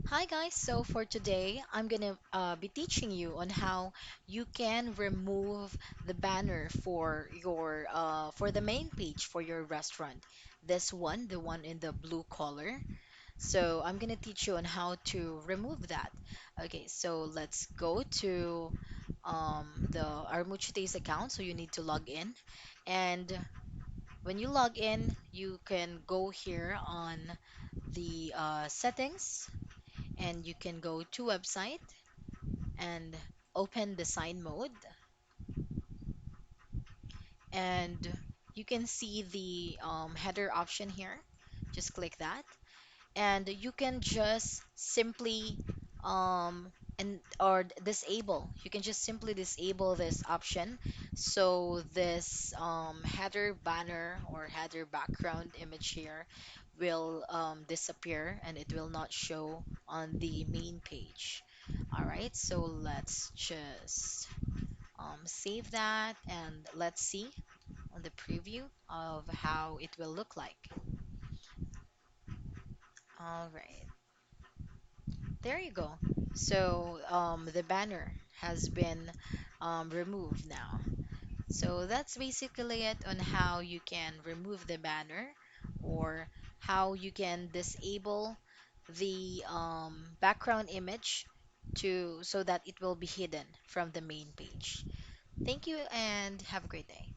Hi guys, so for today, I'm gonna be teaching you on how you can remove the banner for your for the main page for your restaurant. This one, the one in the blue color. So I'm gonna teach you on how to remove that. Okay, so let's go to the our Mucho Taste account. So you need to log in, and when you log in, you can go here on the settings and you can go to website and open design mode and you can see the header option here. Just click that and you can just simply um disable. You can just simply disable this option so this header banner or header background image here will disappear and it will not show on the main page. All right, so let's just save that and let's see on the preview of how it will look like. All right. There you go. So the banner has been removed now. So that's basically it on how you can remove the banner or how you can disable the background image to so that it will be hidden from the main page. Thank you and have a great day.